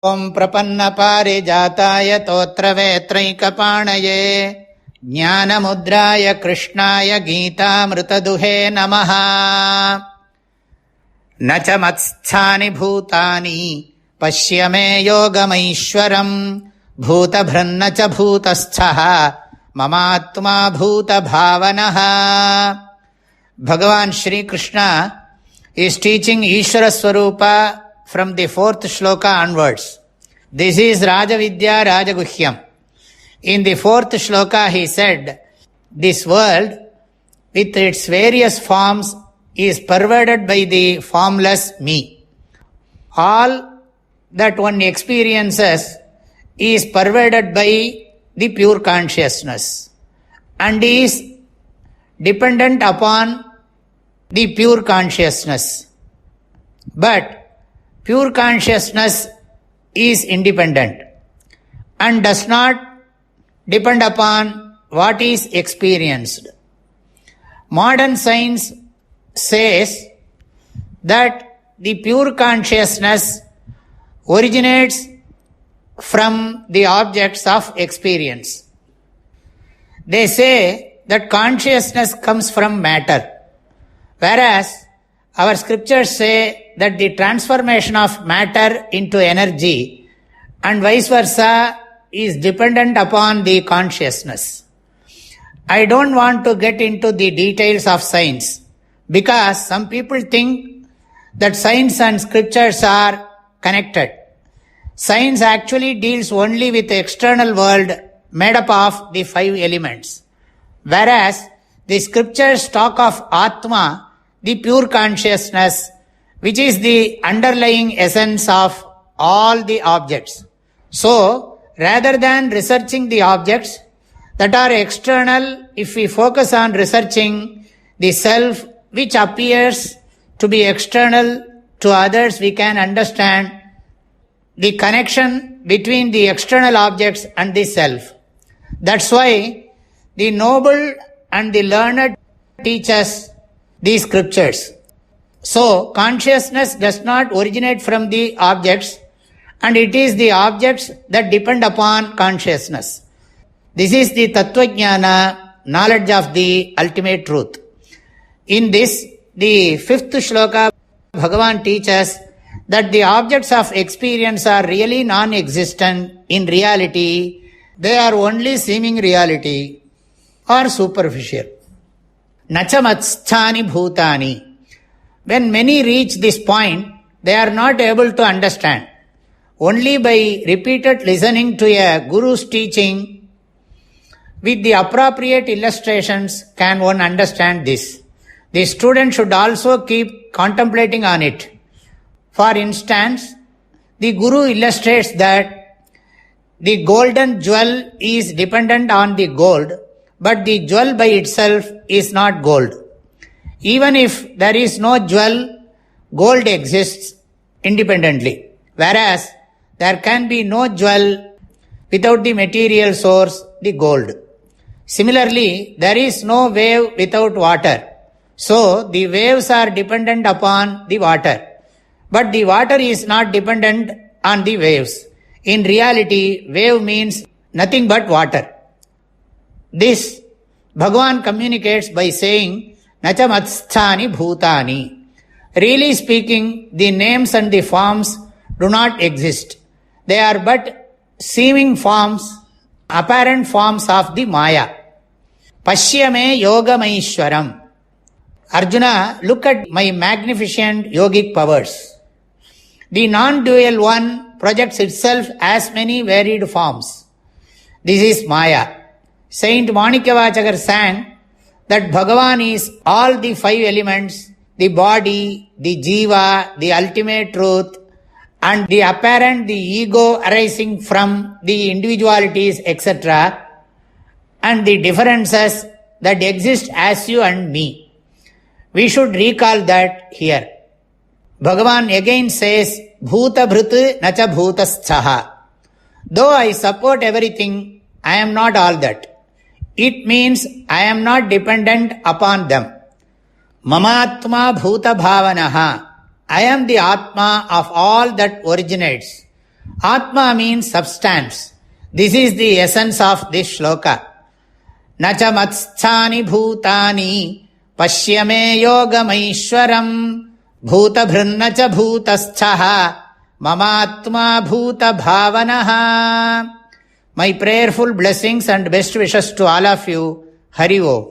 ஓம் பிரபன்ன பாரிஜாதாய தோத்ரவேத்ரைகபாணயே ஞானமுத்ராய கிருஷ்ணாய கீதாமிருததுஹே நமஹ. ந ச மத்ஸ்தானி பூதானி பஷ்ய மே யோகமைஸ்வரம் பூதப்ருன்ன ச பூதஸ்தः மமாத்மா பூதபாவனः. Bhagavan Shri Krishna is teaching Ishvara Swarupa from the fourth shloka onwards. This is Rajavidya Rajaguhyam. In the fourth shloka he said, this world with its various forms is pervaded by the formless me. All that one experiences is pervaded by the pure consciousness and is dependent upon the pure consciousness. But pure consciousness is independent and does not depend upon what is experienced. Modern science says that the pure consciousness originates from the objects of experience. They say that consciousness comes from matter, whereas our scriptures say that the transformation of matter into energy and vice versa is dependent upon the consciousness. I don't want to get into the details of science because some people think that science and scriptures are connected. Science actually deals only with the external world made up of the 5 elements, whereas the scriptures talk of Atma, the pure consciousness, which is the underlying essence of all the objects. So, rather than researching the objects that are external, if we focus on researching the self which appears to be external to others, we can understand the connection between the external objects and the self. That's why the noble and the learned teach us these scriptures. So, consciousness does not originate from the objects, and it is the objects that depend upon consciousness. This is the Tattvajnana, knowledge of the ultimate truth. In this, the 5th shloka, Bhagavan teaches that the objects of experience are really non-existent in reality. They are only seeming reality or superficial. Nacha matsthani bhutani. When many reach this point, they are not able to understand. Only by repeated listening to a guru's teaching with the appropriate illustrations can one understand this. The student should also keep contemplating on it. For instance, the guru illustrates that the golden jewel is dependent on the gold, but the jewel by itself is not gold. Even if there is no jewel, gold exists independently, whereas there can be no jewel without the material source, the gold. Similarly, there is no wave without water. So, the waves are dependent upon the water, but the water is not dependent on the waves. In reality, wave means nothing but water. This Bhagavan communicates by saying, Nacha matsthani bhutani. Really speaking, the names and the forms do not exist. They are but seeming forms, apparent forms of the Maya. Pashyame yogamaishwaram. Arjuna, look at my magnificent yogic powers. The non-dual one projects itself as many varied forms. This is Maya. Saint Manikavachakar sang that Bhagavan is all the 5 elements, the body, the jiva, the ultimate truth, and the apparent, the ego arising from the individualities, etc., and the differences that exist as you and me. We should recall that here. Bhagavan again says, Bhuta bhrut nacha bhutasthaha. Though I support everything, I am not all that. It means I am not dependent upon them. Mamatma bhuta bhavanaha. I am the Atma of all that originates. Atma means substance. This is the essence of this shloka. Nacha matstani bhutani pashyame yogamaishwaram bhuta bhrunnacha bhutasthaha mamatma bhuta bhavanaha. My prayerful blessings and best wishes to all of you. Hari Om.